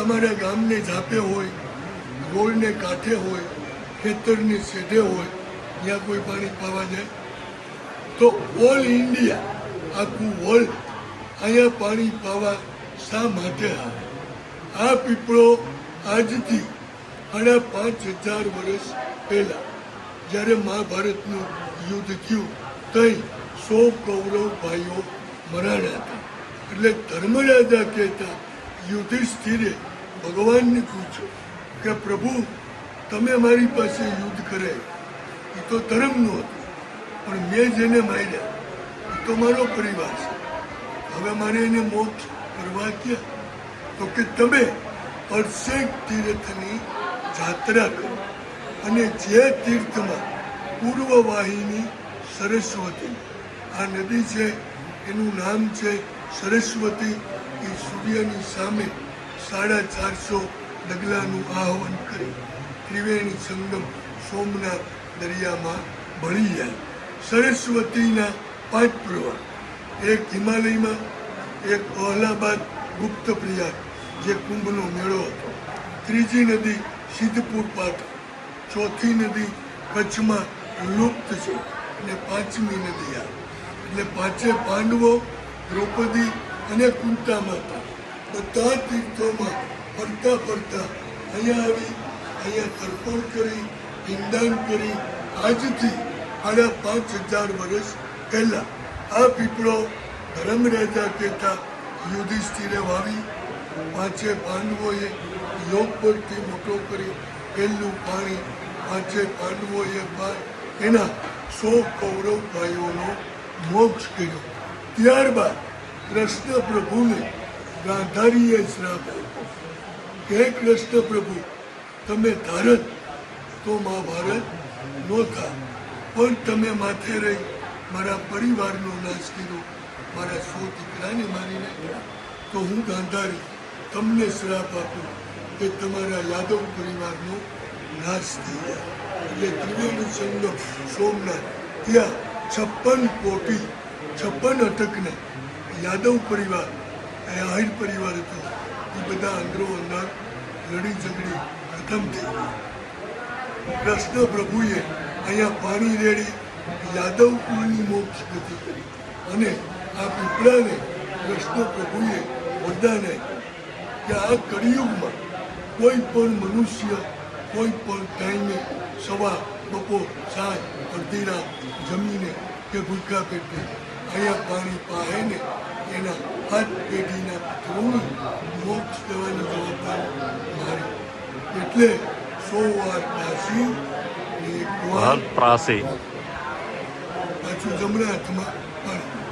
તમારા ગામને ઝાપે હોય, રોડને કાંઠે હોય, ખેતરની શેઢે હોય, ત્યાં કોઈ પાણી પાવા જાય? તો ઓલ ઇન્ડિયા, આખું વર્લ્ડ અહીંયા પાણી પાવા શા માટે આવે? આ પીપળો આજથી 5,500 વર્ષ પહેલાં જ્યારે મહાભારતનું યુદ્ધ થયું તઈ 100 કૌરવ ભાઈઓ મરાણા હતા. એટલે ધર્મરાજા કહેતા યુધિષ્ઠિરે ભગવાનને પૂછ્યું કે પ્રભુ તમે મારી પાસે યુદ્ધ કરે, એ તો ધર્મનું હતું, પણ મેં જેને માર્યા એ તો મારો પરિવાર છે, હવે મારે એને મોક્ષ કરવા ક્યાં? તો કે તમે અર્શેક તીર્થની જાત્રા કરો અને જે તીર્થમાં પૂર્વ વાહિની સરસ્વતી, આ નદી છે એનું નામ છે સરસ્વતી, એ સૂર્યની સામે 450 ડગલાનું આહવાન કરી ત્રિવેણી સંગમ સોમનાથ દરિયામાં ભળી જાય. સરસ્વતીના 5 પ્રવાહ, એક હિમાલયમાં, એક અલ્હાબાદ ગુપ્ત પ્રયાગ જે કુંભનો મેળો હતો, ત્રીજી નદી સિદ્ધપુર પાટણ, ચોથી નદી કચ્છમાં લુપ્ત છે અને 5મી નદી આ. એટલે 5 પાંડવો, દ્રૌપદી અને કુંતા માતા બધા તીર્થોમાં ફરતા ફરતા અહીંયા આવી, અહીંયા તર્પણ કરી, પિંડદાન કરી. આજથી 5,500 વર્ષ પહેલા આ પીપળો ધર્મરાજા કહેતા યુધિષ્ઠિરે વાવી. 5 પાંડવોએ યોગ પરથી મોટો કરી પહેલું પાણી 5 પાંડવોએ એના 100 કૌરવ ભાઈઓનો મોક્ષ કર્યો. ત્યારબાદ કૃષ્ણ પ્રભુને ગાંધારીએ શ્રાપ આપ્યો કે કૃષ્ણ પ્રભુ તમે ધારત તો મહાભારત નો થાય, પણ તમે માથે રહી મારા પરિવારનો નાશ કર્યો, મારા 100 દીકરાને મારી નાખ્યા, તો હું ગાંધારી તમને શ્રાપ આપું કે તમારા યાદવ પરિવારનો નાશ થઈ જાય. એટલે ત્રિવેણી સંગમ સોમનાથ ત્યાં 56 કોટી 56 અટકના યાદવ પરિવાર, આહિર પરિવાર હતો, એ બધા અંદરો અંદર લડી ઝઘડી ખતમ થઈ ગઈ. કૃષ્ણ પ્રભુએ અહીંયા પાણી રેડી યાદવ કુળની મોક્ષ ગતિ કરી અને આ પીપળાને કૃષ્ણ પ્રભુએ વરદાન આપ્યું કે આ કળિયુગમાં કોઈ પણ મનુષ્ય કોઈ પણ ટાઈમે સવાર, બપોર, સાંજ, અડધી રાત જમીને કે ભૂખ્યા પેટે અહીંયા પાણી પાહે ને એના 5 પેઢીના પુત્રોને મોક્ષ દેવાની જવાબદારી મારી. એટલે 100 વાર કાશી ને 1 વાર પ્રાસી, પાછું જમણા હાથમાં પાણી.